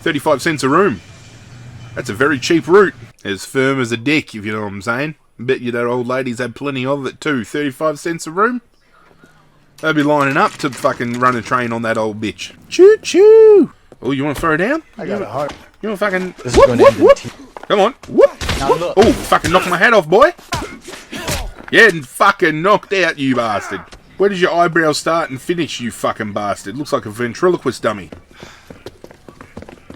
35 cents a room. That's a very cheap route. As firm as a dick, if you know what I'm saying. Bet you that old ladies had plenty of it too. 35 cents a room? They'd be lining up to fucking run a train on that old bitch. Choo choo! Oh, you want to throw it down? I got a heart. You want to fucking... Whoop, whoop, whoop. Come on. Whoop. Whoop. Oh, fucking knock my hat off, boy. Yeah, and fucking knocked out, you bastard. Where does your eyebrows start and finish, you fucking bastard? Looks like a ventriloquist dummy.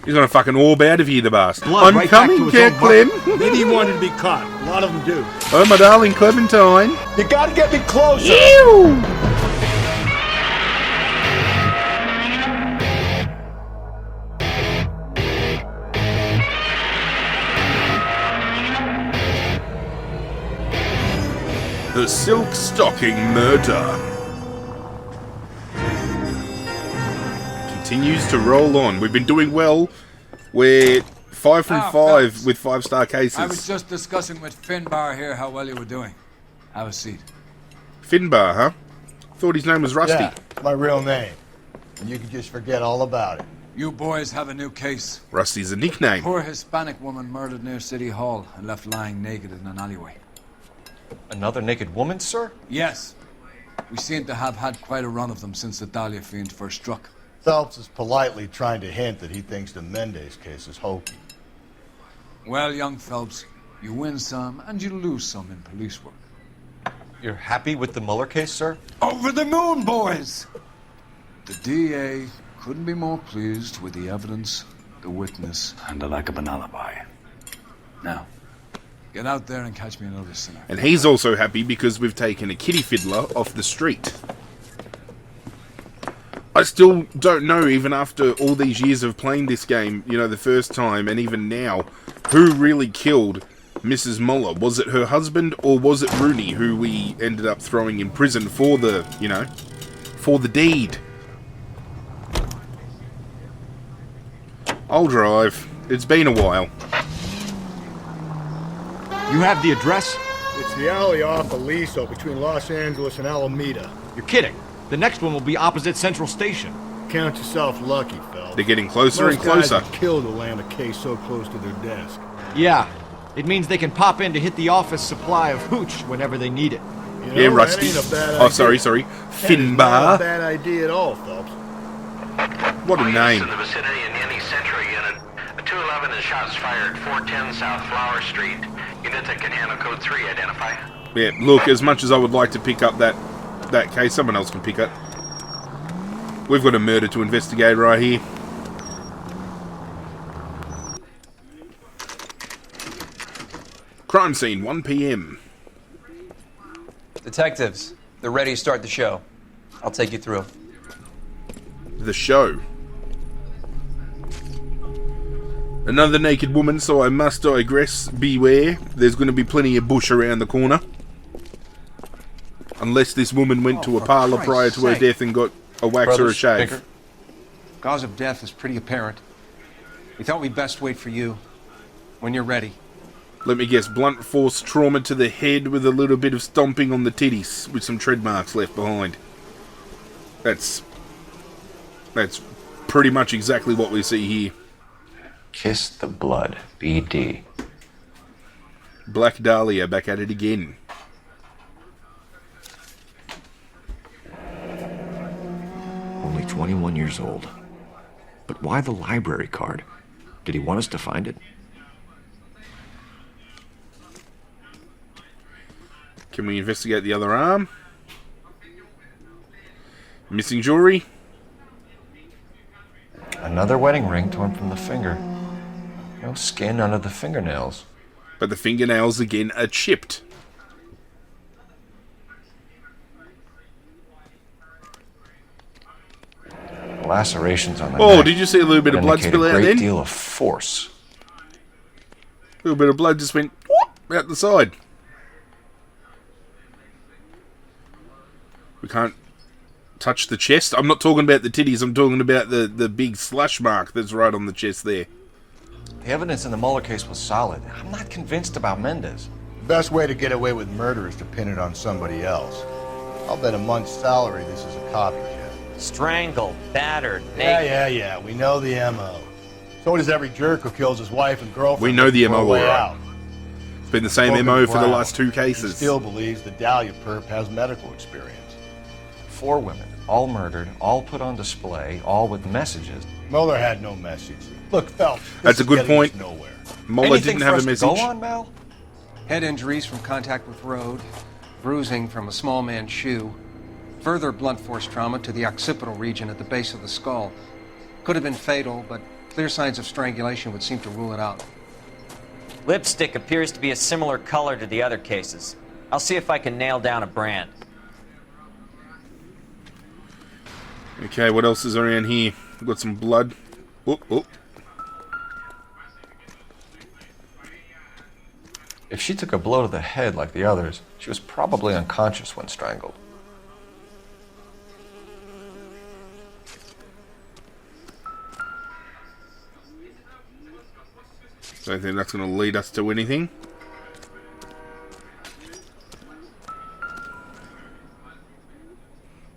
He's gonna fucking orb out of here, the bastard. Blood I'm coming, Clem. Maybe he wanted to be caught. A lot of them do. Oh, my darling Clementine. You gotta get me closer. Ew! The Silk Stocking Murder continues to roll on. We've been doing well. We're 5 from 5 with 5-star cases. I was just discussing with Finbar here how well you were doing. Have a seat. Finbar, huh? Thought his name was Rusty. Yeah, my real name. And you can just forget all about it. You boys have a new case. Rusty's a nickname. Poor Hispanic woman murdered near City Hall and left lying naked in an alleyway. Another naked woman, sir? Yes. We seem to have had quite a run of them since the Dahlia fiend first struck. Phelps is politely trying to hint that he thinks the Mendez case is hokey. Well, young Phelps, you win some and you lose some in police work. You're happy with the Mueller case, sir? Over the moon, boys! The DA couldn't be more pleased with the evidence, the witness, and the lack of an alibi. Now, get out there and catch me another sinner. And he's also happy because we've taken a kitty fiddler off the street. I still don't know, even after all these years of playing this game, you know, the first time, and even now, who really killed Mrs. Muller. Was it her husband, or was it Rooney, who we ended up throwing in prison for the, you know, for the deed? I'll drive. It's been a while. You have the address? It's the alley off Aliso between Los Angeles and Alameda. You're kidding. The next one will be opposite Central Station. Count yourself lucky, Phelps. They're getting closer and closer. Most guys would kill to land a case so close to their desk. Yeah. It means they can pop in to hit the office supply of hooch whenever they need it. You know, yeah, Rusty. That ain't a bad idea. Oh, sorry. Finbar. Not a bad idea at all, Phelps. What a name. In the vicinity in any Central unit. A 211 is shots fired, 410 South Flower Street. Unit that can handle code 3, identify. Yeah, look, as much as I would like to pick up that case, someone else can pick it. We've got a murder to investigate right here. Crime scene, 1 p.m. Detectives, they're ready to start the show. I'll take you through. The show. Another naked woman, so I must digress. Beware, there's going to be plenty of bush around the corner. Unless this woman went to a parlour prior to her death and got a wax or a shave. Baker. Cause of death is pretty apparent. We thought we'd best wait for you. When you're ready. Let me guess, blunt force trauma to the head with a little bit of stomping on the titties with some tread marks left behind. That's pretty much exactly what we see here. Kiss the blood, BD. Black Dahlia back at it again. Only 21 years old. But why the library card? Did he want us to find it? Can we investigate the other arm? Missing jewelry? Another wedding ring torn from the finger. No skin under the fingernails. But the fingernails again are chipped. Lacerations on the Oh, neck did you see a little bit of blood spill out indicate a then? great deal of force. A little bit of blood just went whoop, out the side. We can't touch the chest. I'm not talking about the titties. I'm talking about the big slush mark that's right on the chest there. The evidence in the Mueller case was solid. I'm not convinced about Mendez. The best way to get away with murder is to pin it on somebody else. I'll bet a month's salary this is a copycat. Strangled, battered, naked. Yeah. We know the M.O. So does every jerk who kills his wife and girlfriend. We know the on MO, way alright. out. It's been the same Broken MO for the brow. last 2 He cases. still believes the Dahlia perp has medical experience. 4 women, all murdered, all put on display, all with messages. Mueller had no message. Look, Phelps, this That's a is good getting us point. nowhere. Mueller Anything didn't for have us a to message. go on, Mal? Head injuries from contact with road, bruising from a small man's shoe, further blunt force trauma to the occipital region at the base of the skull. Could have been fatal, but clear signs of strangulation would seem to rule it out. Lipstick appears to be a similar color to the other cases. I'll see if I can nail down a brand. Okay, what else is around here? We've got some blood. Oh, oh. If she took a blow to the head like the others, she was probably unconscious when strangled. Don't think that's going to lead us to anything.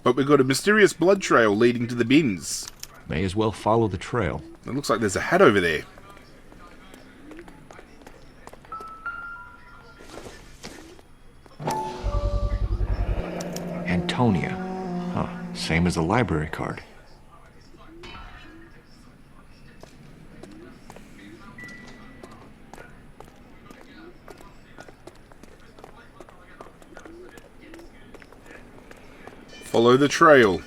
But we've got a mysterious blood trail leading to the bins. May as well follow the trail. It looks like there's a hat over there. Antonia. Huh. Same as the library card. Follow the trail.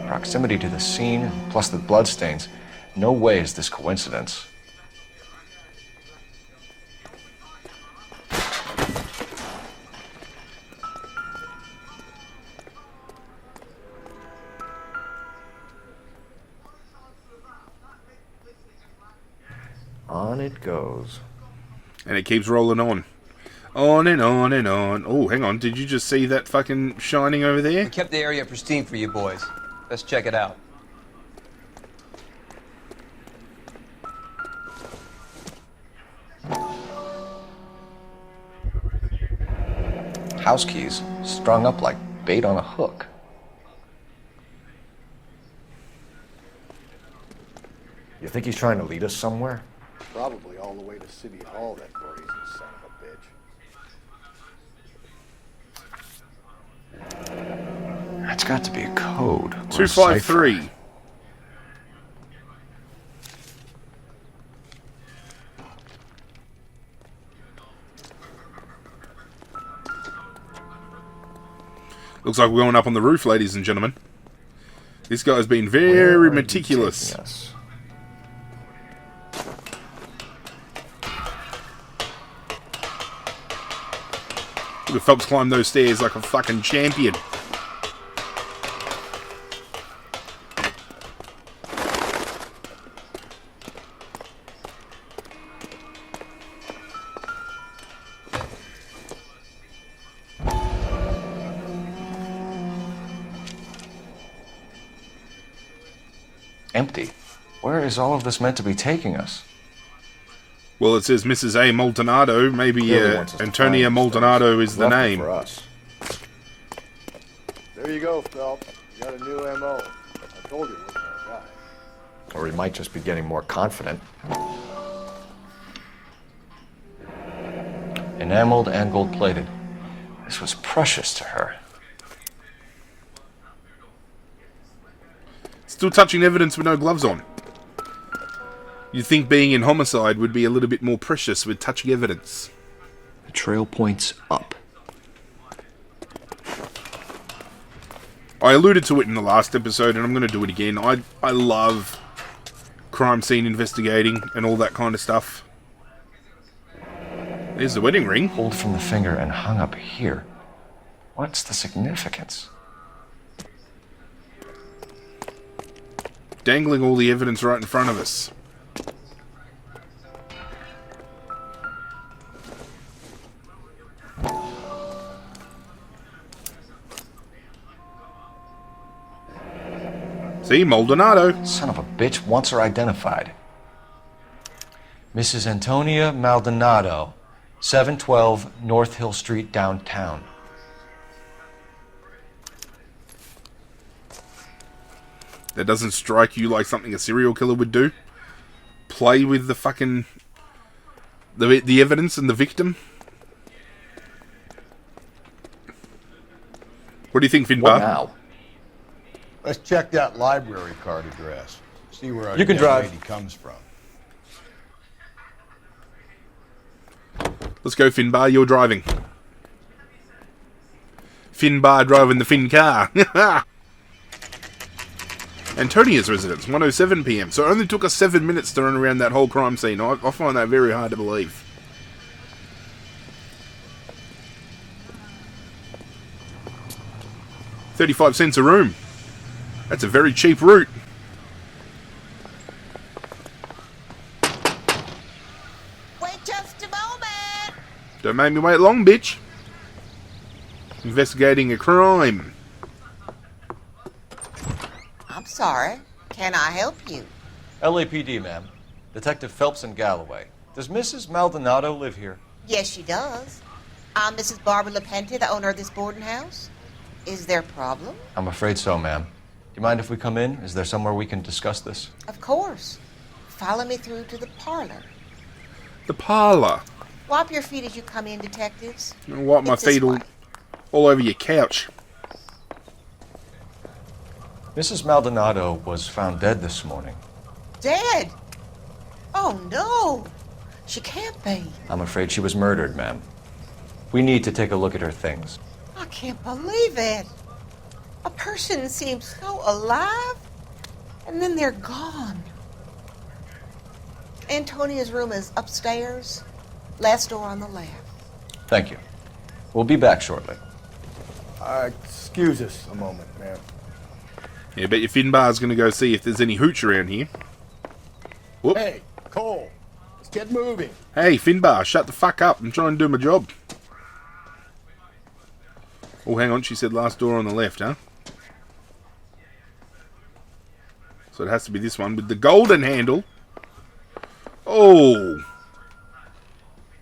Proximity to the scene, plus the bloodstains. No way is this coincidence. On it goes. And it keeps rolling on. On and on and on. Oh, hang on. Did you just see that fucking shining over there? We kept the area pristine for you boys. Let's check it out. House keys strung up like bait on a hook. You think he's trying to lead us somewhere? Probably all the way to City Hall, that Gordy's son of a bitch. That's got to be a code. or a 253. cipher. Looks like we're going up on the roof, ladies and gentlemen. This guy's been very Where are you meticulous. taking us? Look at Phelps climb those stairs like a fucking champion. Empty. Where is all of this meant to be taking us? Well, it says Mrs. A. Maldonado. Maybe Clearly wants us to Antonia find Maldonado things. is the Lucky name. for us. There you go, Phelps. You got a new M.O. I told you it wasn't our guy. Or he might just be getting more confident. Enameled and gold-plated. This was precious to her. Still touching evidence with no gloves on. You'd think being in homicide would be a little bit more precious with touching evidence. The trail points up. I alluded to it in the last episode, and I'm going to do it again. I love crime scene investigating and all that kind of stuff. There's the wedding ring. Pulled from the finger and hung up here. What's the significance? Dangling all the evidence right in front of us. See, Maldonado. Son of a bitch wants her identified. Mrs. Antonia Maldonado, 712 North Hill Street, downtown. That doesn't strike you like something a serial killer would do? Play with the fucking... the evidence and the victim? What do you think, Finbar? What now? Let's check that library card address. See where our You can young drive. lady comes from. Let's go, Finbar. You're driving. Finbar driving the Fin car. Antonia's residence, 1:07 p.m. So it only took us 7 minutes to run around that whole crime scene. I find that very hard to believe. $35 a room. That's a very cheap route. Wait just a moment. Don't make me wait long, bitch. Investigating a crime. I'm sorry. Can I help you? LAPD, ma'am. Detective Phelps and Galloway. Does Mrs. Maldonado live here? Yes, she does. I'm Mrs. Barbara LaPente, the owner of this boarding house. Is there a problem? I'm afraid so, ma'am. Do you mind if we come in? Is there somewhere we can discuss this? Of course. Follow me through to the parlor. The parlour. Wipe your feet as you come in, detectives. I'll wipe my It's this feet way. all over your couch. Mrs. Maldonado was found dead this morning. Dead? Oh, no. She can't be. I'm afraid she was murdered, ma'am. We need to take a look at her things. I can't believe it. A person seems so alive, and then they're gone. Antonia's room is upstairs, last door on the left. Thank you. We'll be back shortly. Excuse us a moment, ma'am. Yeah, bet your Finbar's going to go see if there's any hooch around here. Whoop. Hey, Cole, let's get moving. Hey, Finbar, shut the fuck up. I'm trying to do my job. Oh, hang on. She said last door on the left, huh? So it has to be this one with the golden handle. Oh.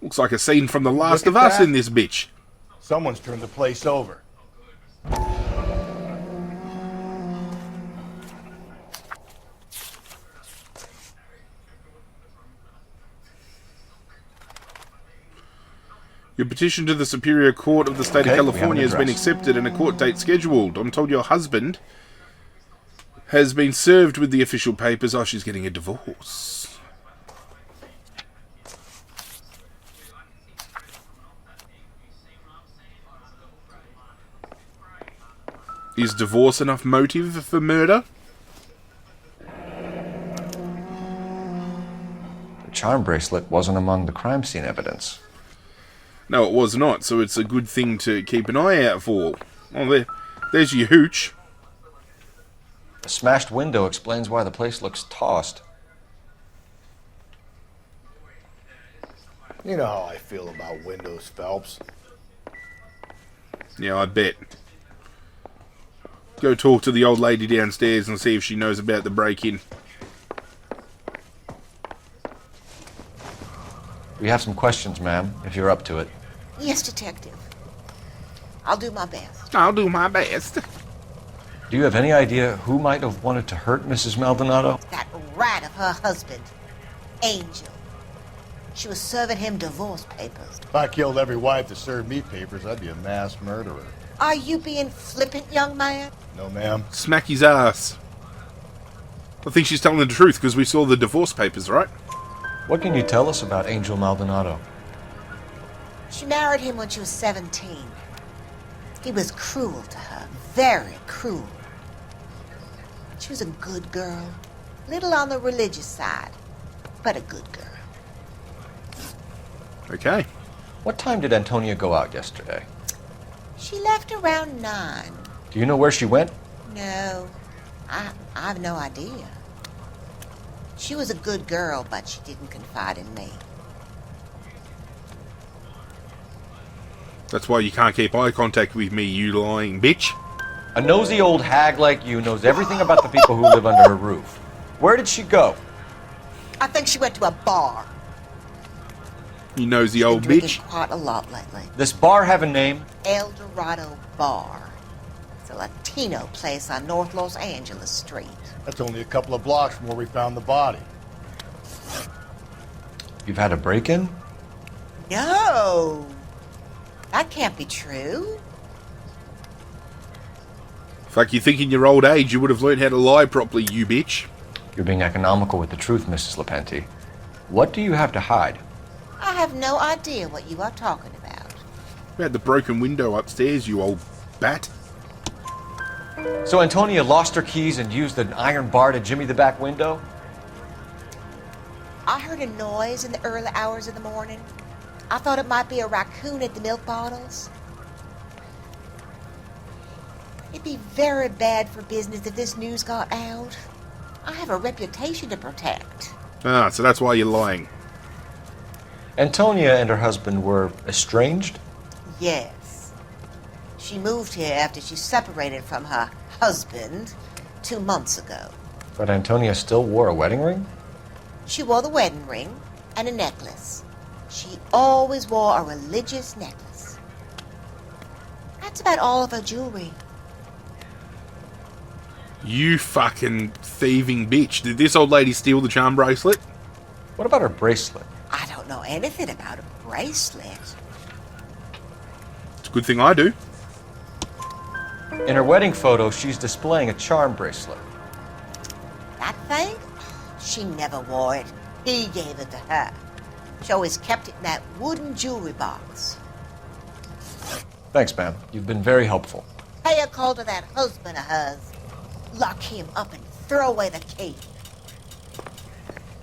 Looks like a scene from The Last of Us in this bitch. Someone's turned the place over. Your petition to the Superior Court of the State Okay, of we have an California has been address. accepted and a court date scheduled. I'm told your husband has been served with the official papers. Oh, she's getting a divorce. Is divorce enough motive for murder? The charm bracelet wasn't among the crime scene evidence. No, it was not, so it's a good thing to keep an eye out for. Oh, there's your hooch. The smashed window explains why the place looks tossed. You know how I feel about windows, Phelps. Yeah, I bet. Go talk to the old lady downstairs and see if she knows about the break-in. We have some questions, ma'am, if you're up to it. Yes, detective. I'll do my best. I'll do my best. Do you have any idea who might have wanted to hurt Mrs. Maldonado? That rat of her husband, Angel. She was serving him divorce papers. If I killed every wife that served me papers, I'd be a mass murderer. Are you being flippant, young man? No, ma'am. Smack his ass. I think she's telling the truth because we saw the divorce papers, right? What can you tell us about Angel Maldonado? She married him when she was 17. He was cruel to her, very cruel. She was a good girl, little on the religious side, but a good girl. Okay. What time did Antonia go out yesterday? She left around 9. Do you know where she went? No, I have no idea. She was a good girl, but she didn't confide in me. That's why you can't keep eye contact with me, you lying bitch. A nosy old hag like you knows everything about the people who live under her roof. Where did she go? I think she went to a bar. You nosy She's old been drinking bitch. quite a lot lately. This bar have a name? El Dorado Bar. It's a Latino place on North Los Angeles Street. That's only a couple of blocks from where we found the body. You've had a break-in? No! That can't be true. Fuck, you think in your old age you would have learned how to lie properly, you bitch. You're being economical with the truth, Mrs. Lepenti. What do you have to hide? I have no idea what you are talking about. You had the broken window upstairs, you old bat. So Antonia lost her keys and used an iron bar to jimmy the back window? I heard a noise in the early hours of the morning. I thought it might be a raccoon at the milk bottles. It'd be very bad for business if this news got out. I have a reputation to protect. Ah, so that's why you're lying. Antonia and her husband were estranged? Yes. She moved here after she separated from her husband 2 months ago. But Antonia still wore a wedding ring? She wore the wedding ring and a necklace. She always wore a religious necklace. That's about all of her jewelry. You fucking thieving bitch. Did this old lady steal the charm bracelet? What about her bracelet? I don't know anything about a bracelet. It's a good thing I do. In her wedding photo, she's displaying a charm bracelet. That thing? She never wore it. He gave it to her. She always kept it in that wooden jewelry box. Thanks, ma'am. You've been very helpful. Pay a call to that husband of hers. Lock him up and throw away the key.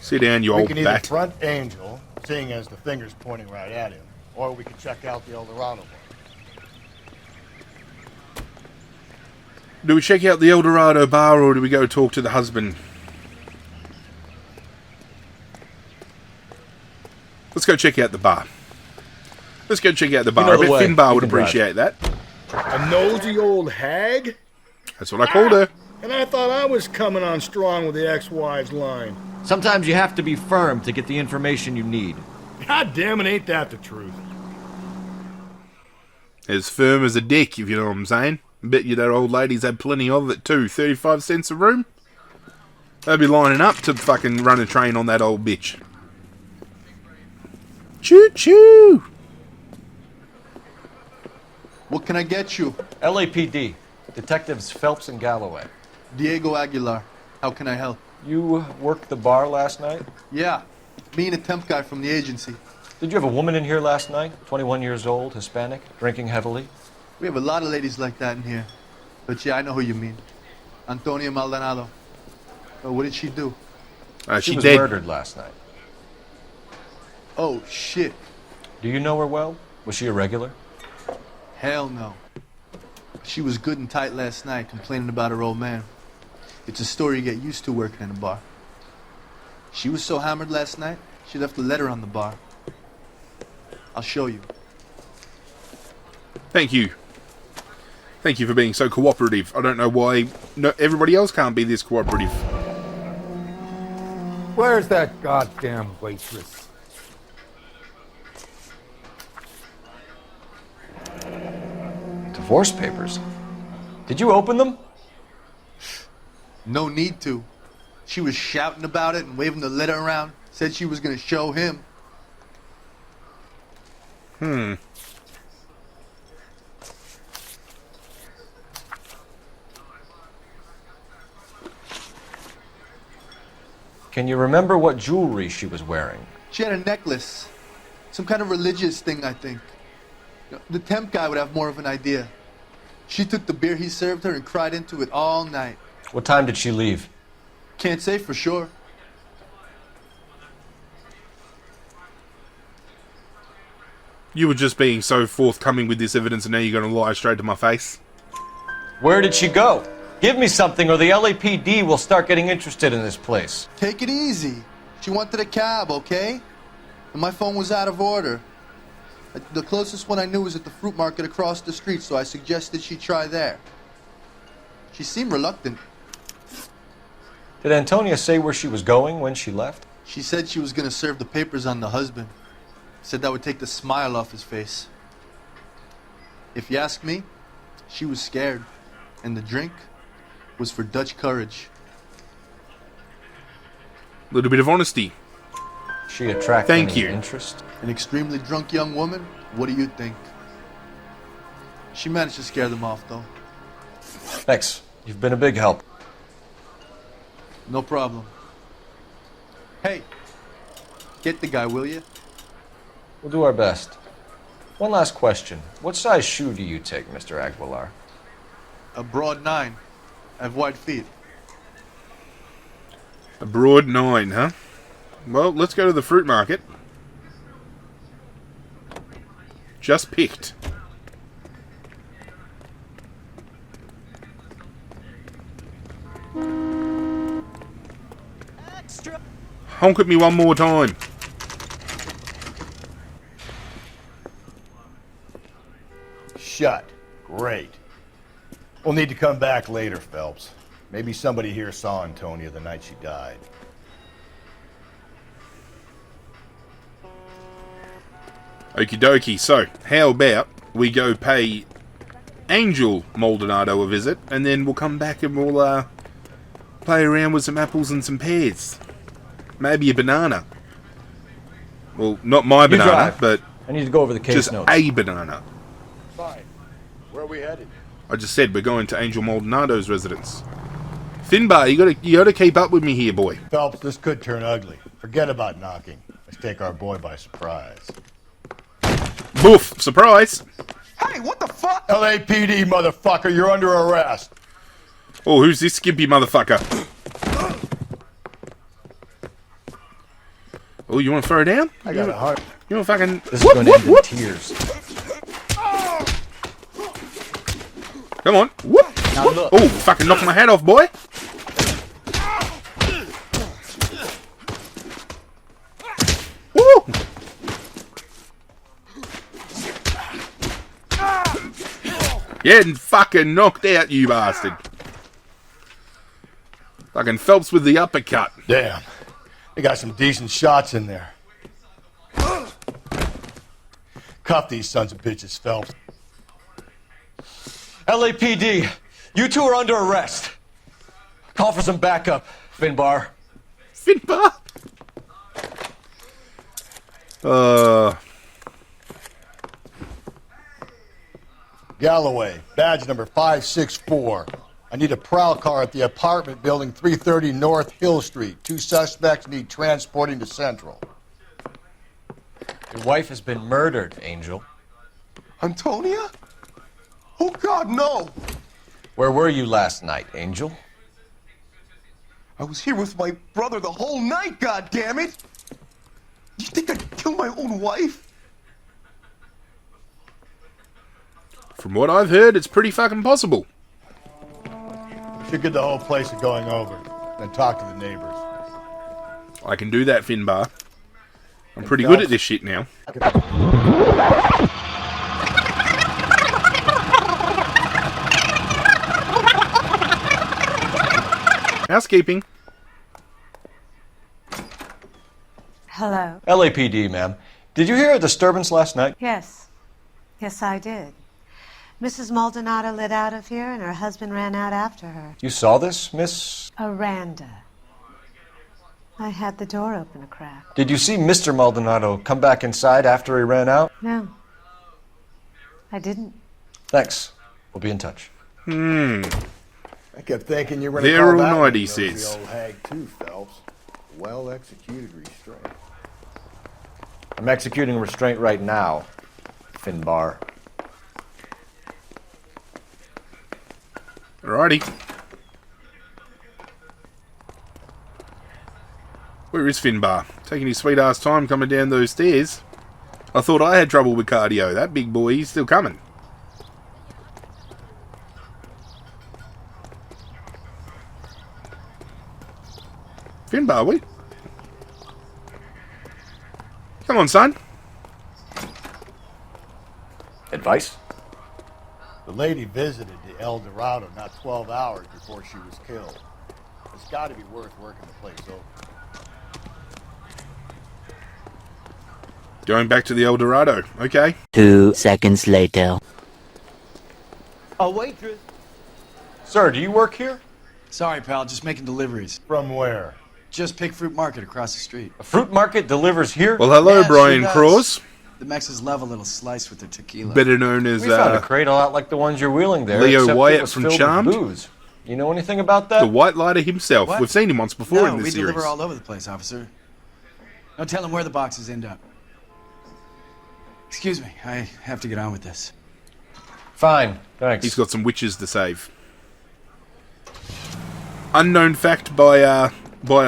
Sit down, you We old can either bat. front Angel, seeing as the finger's pointing right at him, or we could check out the El Dorado one. Do we check out the El Dorado bar or do we go talk to the husband? Let's go check out the bar. Let's go check out the bar. You know I bet the way. Finbar You would can drive. appreciate that. A nosy old hag? That's what I called her. And I thought I was coming on strong with the ex-wives line. Sometimes you have to be firm to get the information you need. God damn it, ain't that the truth? As firm as a dick, if you know what I'm saying. Bet you that old lady's had plenty of it too. 35 cents a room? They'd be lining up to fucking run a train on that old bitch. Choo-choo! What can I get you? LAPD. Detectives Phelps and Galloway. Diego Aguilar. How can I help? You worked the bar last night? Yeah. Me and a temp guy from the agency. Did you have a woman in here last night? 21 years old, Hispanic, drinking heavily? We have a lot of ladies like that in here. But yeah, I know who you mean. Antonia Maldonado. Oh, what did she do? She was dead. murdered last night. Oh, shit. Do you know her well? Was she a regular? Hell no. She was good and tight last night, complaining about her old man. It's a story you get used to working in a bar. She was so hammered last night, she left a letter on the bar. I'll show you. Thank you. Thank you for being so cooperative. I don't know why everybody else can't be this cooperative. Where's that goddamn waitress? Divorce papers. Did you open them? No need to. She was shouting about it and waving the letter around. Said she was going to show him. Can you remember what jewelry she was wearing? She had a necklace. Some kind of religious thing, I think. The temp guy would have more of an idea. She took the beer he served her and cried into it all night. What time did she leave? Can't say for sure. You were just being so forthcoming with this evidence and now you're going to lie straight to my face. Where did she go? Give me something or the LAPD will start getting interested in this place. Take it easy. She wanted a cab, okay? And my phone was out of order. The closest one I knew was at the fruit market across the street, so I suggested she try there. She seemed reluctant. Did Antonia say where she was going when she left? She said she was going to serve the papers on the husband. Said that would take the smile off his face. If you ask me, she was scared, and the drink was for Dutch courage. A little bit of honesty. She attract Thank any you. interest? An extremely drunk young woman? What do you think? She managed to scare them off, though. Thanks. You've been a big help. No problem. Hey, get the guy, will you? We'll do our best. One last question. What size shoe do you take, Mr. Aguilar? A broad 9. I have wide feet. A broad 9, huh? Well, let's go to the fruit market. Just picked. Honk at me one more time. Shut. Great. We'll need to come back later, Phelps. Maybe somebody here saw Antonia the night she died. Okie dokie. So, how about we go pay Angel Maldonado a visit, and then we'll come back and we'll play around with some apples and some pears. Maybe a banana. Well, not my You banana, drive. but I need to go over the case just notes. a banana. Fine. Where are we headed? I just said we're going to Angel Maldonado's residence. Finbar, you gotta keep up with me here, boy. Phelps, this could turn ugly. Forget about knocking. Let's take our boy by surprise. Boof! Surprise! Hey, what the fuck? LAPD, motherfucker, you're under arrest. Oh, who's this skimpy motherfucker? Oh, you want to throw down? I got a heart. You want to fucking... This is going to end in tears. Come on. Whoop. Now look. Oh, fucking knock my head off, boy. Woo. Getting fucking knocked out, you bastard. Fucking Phelps with the uppercut. Damn. They got some decent shots in there. Cuff these sons of bitches, Phelps. LAPD, you two are under arrest. Call for some backup, Finbar. Finbar? Galloway, badge number 564. I need a prowl car at the apartment building 330 North Hill Street. 2 suspects need transporting to Central. Your wife has been murdered, Angel. Antonia? Oh, God, no! Where were you last night, Angel? I was here with my brother the whole night, goddammit! You think I'd kill my own wife? From what I've heard, it's pretty fucking possible. Should get the whole place going over, then talk to the neighbors. I can do that, Finbar. I'm pretty good at this shit now. Housekeeping. Hello. LAPD, ma'am. Did you hear a disturbance last night? Yes. Yes, I did. Mrs. Maldonado lit out of here, and her husband ran out after her. You saw this, Miss? Aranda. I had the door open a crack. Did you see Mr. Maldonado come back inside after he ran out? No. I didn't. Thanks. We'll be in touch. I kept thinking you were They're gonna all call night, back. he That was says. the old hag too, Phelps. Well executed restraint. I'm executing restraint right now, Finbar. Alrighty. Where is Finbar? Taking his sweet ass time coming down those stairs. I thought I had trouble with cardio. That big boy, he's still coming. Finbar, wait. Come on, son. Advice? The lady visited the El Dorado not 12 hours before she was killed. It's got to be worth working the place over. Going back to the El Dorado. Okay. 2 seconds later. A waitress. Sir, do you work here? Sorry, pal, just making deliveries. From where? Just Pig Fruit Market across the street. A fruit market delivers here? Well, hello, Yeah, Brian sure Cross. The Mexes love a little slice with their tequila. Better known as We found a crate a lot like the ones you're wheeling there. Leo except it Wyatt was from filled with Charmed. booze. You know anything about that? the White Lighter himself. What? We've seen him once before No, in we this series. deliver all over the place, officer. Don't tell them where the boxes end up. Excuse me, I have to get on with this. Fine, thanks. He's got some witches to save. Unknown fact by a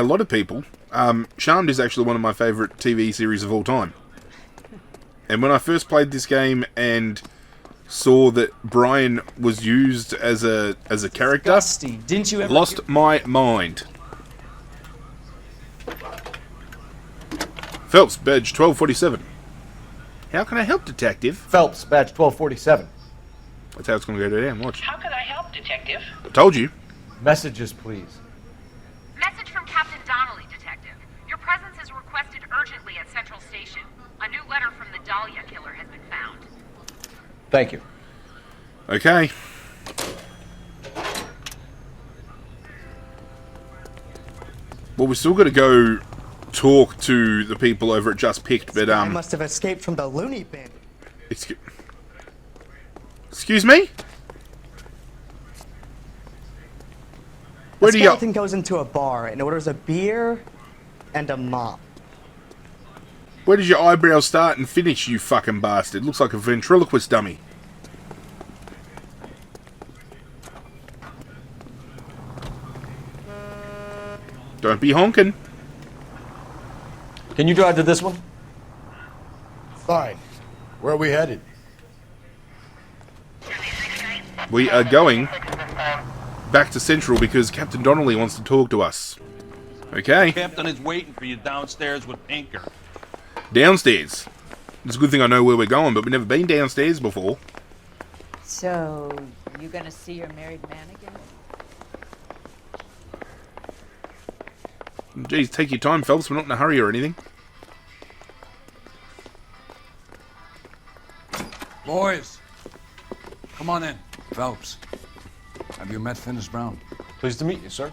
lot of people, Charmed is actually one of my favourite TV series of all time. And when I first played this game and saw that Brian was used as a character, Disgusting. Didn't you ever lost my mind. Phelps, badge 1247. How can I help, Detective? Phelps, badge 1247. That's how it's going to go down. Watch. How can I help, Detective? I told you. Messages, please. Message from Captain Donnelly, Detective. Your presence is requested urgently at Central Station. A new letter from the Dahlia killer has been found. Thank you. Okay. Well, we're still got to go talk to the people over at Just Picked, but I must have escaped from the loony bin. Excuse me? Where A do you... skeleton goes into a bar and orders a beer and a mop. Where does your eyebrows start and finish, you fucking bastard? Looks like a ventriloquist dummy. Don't be honking. Can you drive to this one? Fine. Where are we headed? We are going back to Central because Captain Donnelly wants to talk to us. Okay. Captain is waiting for you downstairs with Pinker. Downstairs. It's a good thing I know where we're going, but we've never been downstairs before. So, you gonna see your married man again? Geez, take your time, Phelps. We're not in a hurry or anything. Boys, come on in. Phelps, have you met Finis Brown? Pleased to meet you, sir.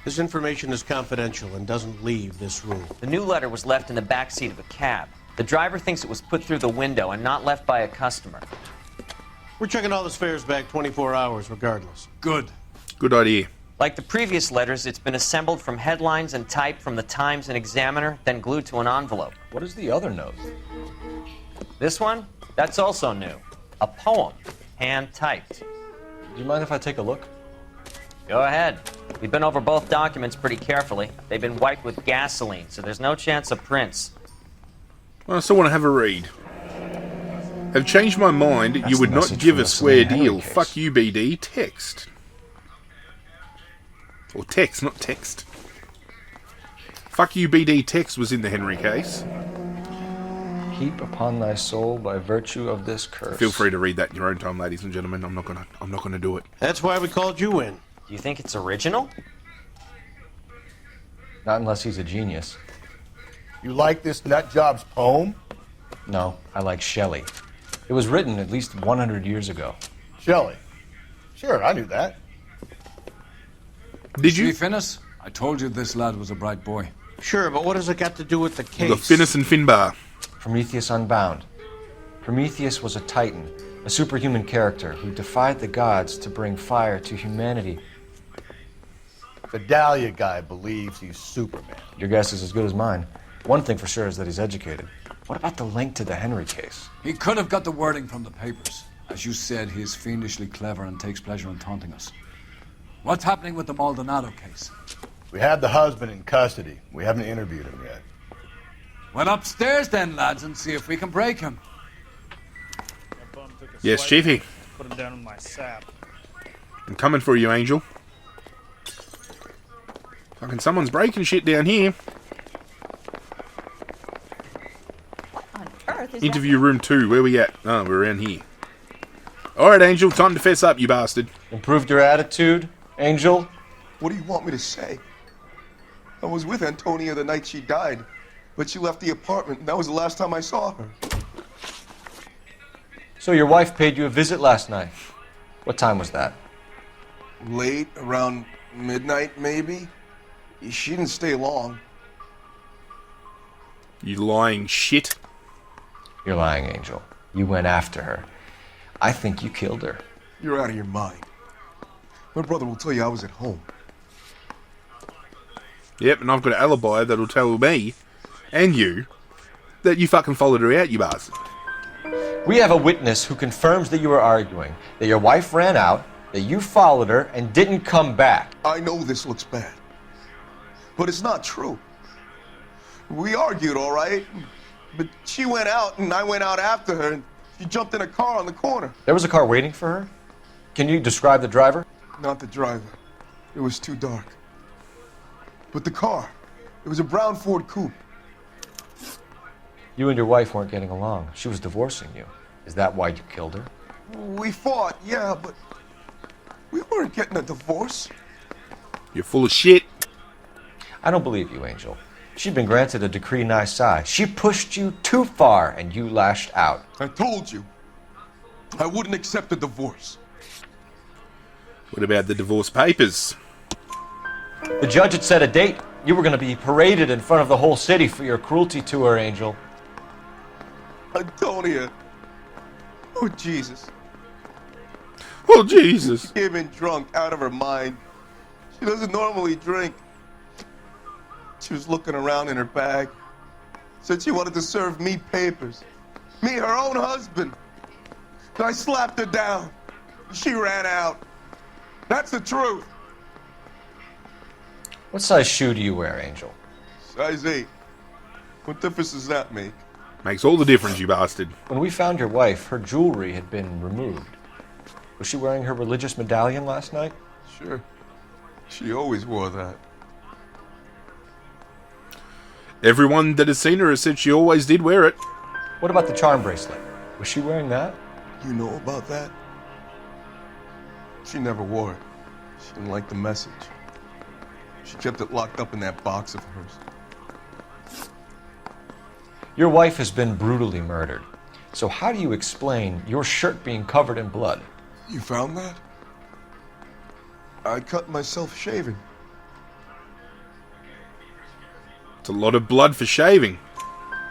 This information is confidential and doesn't leave this room. The new letter was left in the back seat of a cab. The driver thinks it was put through the window and not left by a customer. We're checking all the fares back 24 hours regardless. Good. Good idea. Like the previous letters, it's been assembled from headlines and typed from the Times and Examiner, then glued to an envelope. What is the other note? This one? That's also new. A poem, hand-typed. Do you mind if I take a look? Go ahead. We've been over both documents pretty carefully. They've been wiped with gasoline, so there's no chance of prints. Well, I still want to have a read. Have changed my mind. You would not give a square deal. Fuck you, BD. Text. Or text, not text. Fuck you, BD. Text was in the Henry case. Heap upon thy soul by virtue of this curse. Feel free to read that in your own time, ladies and gentlemen. I'm not gonna do it. That's why we called you in. Do you think it's original? Not unless he's a genius. You like this nutjob's poem? No, I like Shelley. It was written at least 100 years ago. Shelley? Sure, I knew that. Did you? See, Finis? I told you this lad was a bright boy. Sure, but what has it got to do with the case? The Finis and Finbar. Prometheus Unbound. Prometheus was a titan, a superhuman character who defied the gods to bring fire to humanity. The Dahlia guy believes he's Superman. Your guess is as good as mine. One thing for sure is that he's educated. What about the link to the Henry case? He could have got the wording from the papers. As you said, he is fiendishly clever and takes pleasure in taunting us. What's happening with the Maldonado case? We have the husband in custody. We haven't interviewed him yet. Well, upstairs then, lads, and see if we can break him. Yes, Chiefy. Put him down in my sap. I'm coming for you, Angel. Fucking someone's breaking shit down here. On Earth, is Interview room 2. Where we at? Oh, we're around here. Alright, Angel. Time to fess up, you bastard. Improved your attitude, Angel? What do you want me to say? I was with Antonia the night she died, but she left the apartment, and that was the last time I saw her. So your wife paid you a visit last night. What time was that? Late, around midnight, maybe. She didn't stay long. You lying shit. You're lying, Angel. You went after her. I think you killed her. You're out of your mind. My brother will tell you I was at home. Yep, and I've got an alibi that'll tell me, and you, that you fucking followed her out, you bastard. We have a witness who confirms that you were arguing, that your wife ran out, that you followed her, and didn't come back. I know this looks bad, but it's not true. We argued, all right, but she went out, and I went out after her, and she jumped in a car on the corner. There was a car waiting for her? Can you describe the driver? Not the driver. It was too dark. But the car, it was a brown Ford coupe. You and your wife weren't getting along. She was divorcing you. Is that why you killed her? We fought, yeah, but we weren't getting a divorce. You're full of shit. I don't believe you, Angel. She'd been granted a decree nisi. She pushed you too far, and you lashed out. I told you, I wouldn't accept a divorce. What about the divorce papers? The judge had set a date. You were going to be paraded in front of the whole city for your cruelty to her, Angel. Antonia. Oh, Jesus. Oh, Jesus. She came in drunk, out of her mind. She doesn't normally drink. She was looking around in her bag. Said she wanted to serve me papers. Me, her own husband. And I slapped her down. She ran out. That's the truth. What size shoe do you wear, Angel? Size 8. What difference does that make? Makes all the difference, you bastard. When we found your wife, her jewelry had been removed. Was she wearing her religious medallion last night? Sure. She always wore that. Everyone that has seen her has said she always did wear it. What about the charm bracelet? Was she wearing that? You know about that? She never wore it. She didn't like the message. She kept it locked up in that box of hers. Your wife has been brutally murdered. So how do you explain your shirt being covered in blood? You found that? I cut myself shaving. It's a lot of blood for shaving.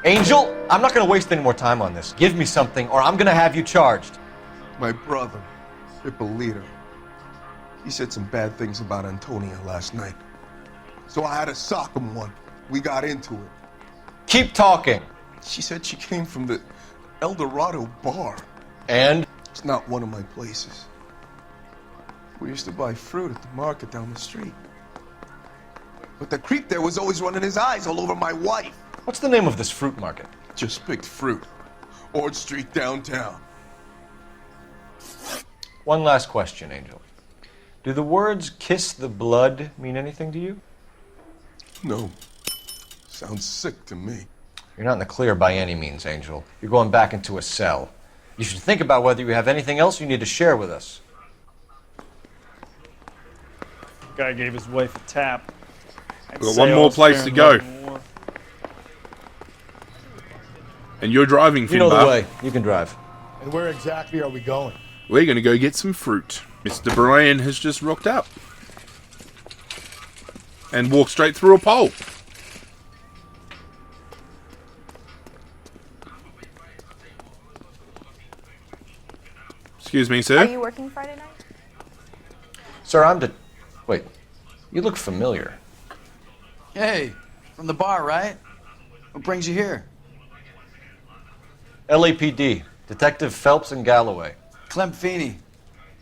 Angel, I'm not going to waste any more time on this. Give me something or I'm going to have you charged. My brother, Ippolito, he said some bad things about Antonia last night. So I had to sock him one. We got into it. Keep talking. She said she came from the El Dorado bar. And? It's not one of my places. We used to buy fruit at the market down the street. But the creep there was always running his eyes all over my wife. What's the name of this fruit market? Just picked fruit. Ord Street downtown. One last question, Angel. Do the words kiss the blood mean anything to you? No. Sounds sick to me. You're not in the clear by any means, Angel. You're going back into a cell. You should think about whether you have anything else you need to share with us. Guy gave his wife a tap. We've got one more place to go. And you're driving, Finbar. You know the way. You can drive. And where exactly are we going? We're going to go get some fruit. Mr. Brian has just rocked up. And walked straight through a pole. Excuse me, sir. Are you working Friday night? Sir, Wait. You look familiar. Hey, from the bar, right? What brings you here? LAPD. Detective Phelps and Galloway. Clem Feeney.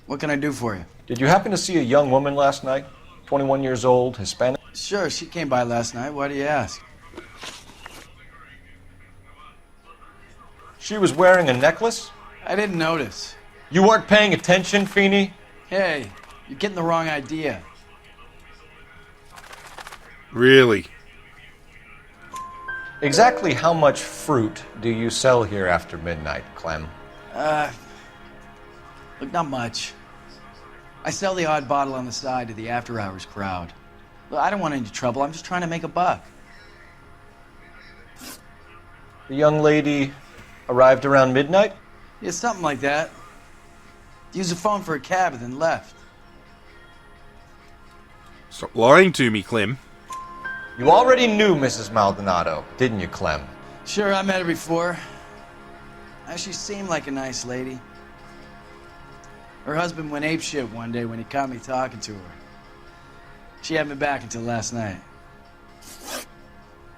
What can I do for you? Did you happen to see a young woman last night? 21 years old, Hispanic? Sure, she came by last night. Why do you ask? She was wearing a necklace? I didn't notice. You weren't paying attention, Feeney? Hey, you're getting the wrong idea. Really? Exactly how much fruit do you sell here after midnight, Clem? Look, not much. I sell the odd bottle on the side to the after-hours crowd. Look, I don't want any trouble. I'm just trying to make a buck. The young lady arrived around midnight? Yeah, something like that. Used the phone for a cab and then left. Stop lying to me, Clem. You already knew Mrs. Maldonado, didn't you, Clem? Sure, I met her before. She seemed like a nice lady. Her husband went apeshit one day when he caught me talking to her. She had me back until last night.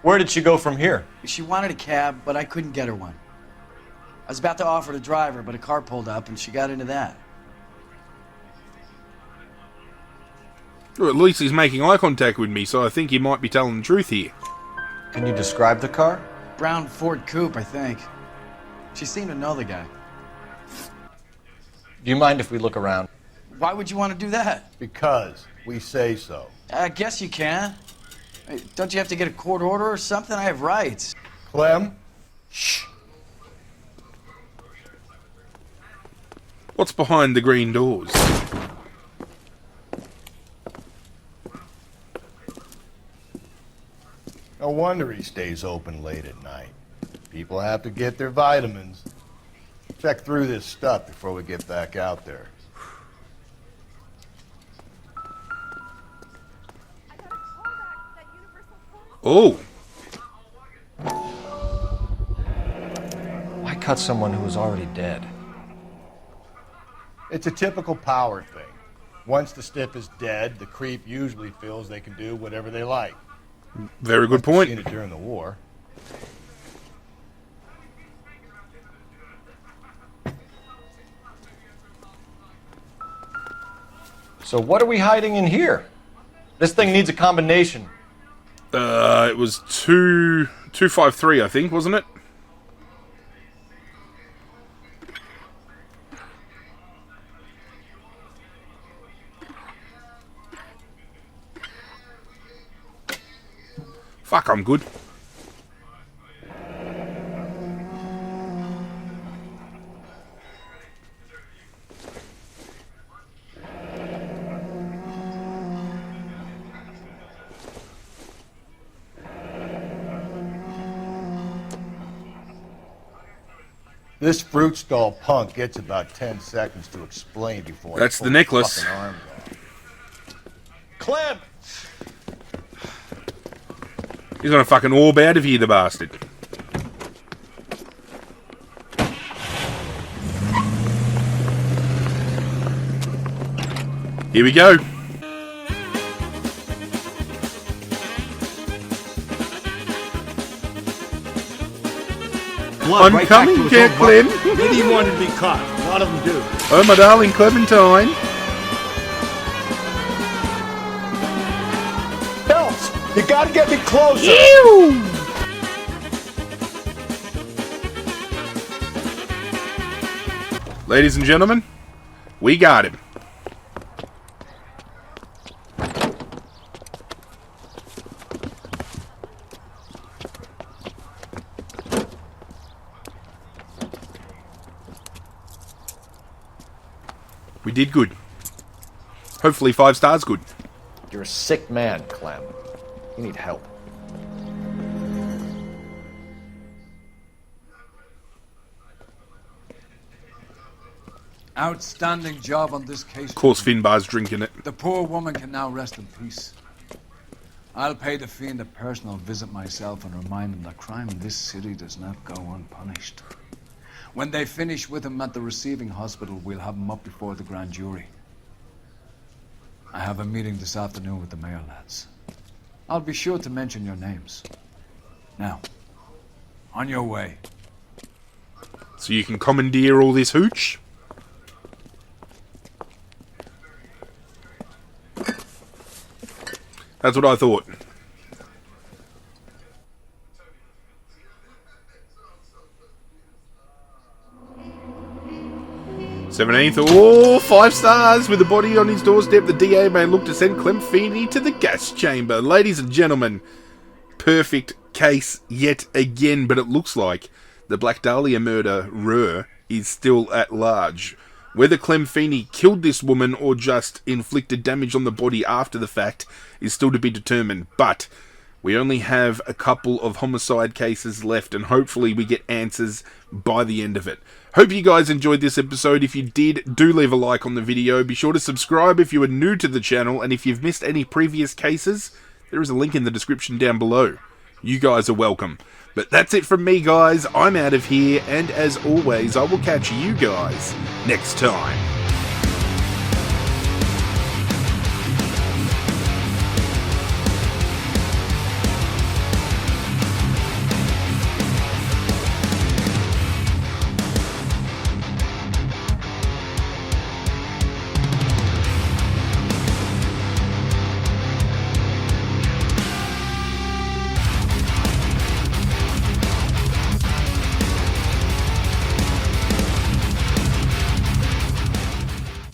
Where did she go from here? She wanted a cab, but I couldn't get her one. I was about to offer to drive her, but a car pulled up and she got into that. Well, at least he's making eye contact with me, so I think he might be telling the truth here. Can you describe the car? Brown Ford Coupe, I think. She seemed to know the guy. Do you mind if we look around? Why would you want to do that? Because we say so. I guess you can. Hey, don't you have to get a court order or something? I have rights. Clem? Shh. What's behind the green doors? No wonder he stays open late at night. People have to get their vitamins. Check through this stuff before we get back out there. Oh! Why cut someone who was already dead? It's a typical power thing. Once the stiff is dead, the creep usually feels they can do whatever they like. Very good point. Seen it during the war. So what are we hiding in here? This thing needs a combination. It was 253, I think, wasn't it? Fuck, I'm good. This fruit stall punk gets about 10 seconds to explain before he That's pulls the necklace. his fucking arms off. Clem! He's gonna fucking orb out of here, the bastard. Here we go. I'm right coming, back to Jack his own Clem. butt. Maybe he wanted to be caught. A lot of them do. Oh, my darling Clementine. Phelps, you gotta get me closer. Ew! Ladies and gentlemen, we got him. We did good. Hopefully 5 stars good. You're a sick man, Clem. You need help. Outstanding job on this case. Of course Finbar's drinking it. The poor woman can now rest in peace. I'll pay the fiend a personal visit myself and remind him that crime in this city does not go unpunished. When they finish with him at the receiving hospital, we'll have him up before the grand jury. I have a meeting this afternoon with the mayor lads. I'll be sure to mention your names. Now, on your way. So you can commandeer all this hooch? That's what I thought. 17th, oh, 5 stars with the body on his doorstep. The DA may look to send Clem Feeney to the gas chamber. Ladies and gentlemen, perfect case yet again, but it looks like the Black Dahlia murderer is still at large. Whether Clem Feeney killed this woman or just inflicted damage on the body after the fact is still to be determined, but We only have a couple of homicide cases left, and hopefully we get answers by the end of it. Hope you guys enjoyed this episode. If you did, do leave a like on the video. Be sure to subscribe if you are new to the channel, and if you've missed any previous cases, there is a link in the description down below. You guys are welcome. But that's it from me, guys. I'm out of here, and as always, I will catch you guys next time.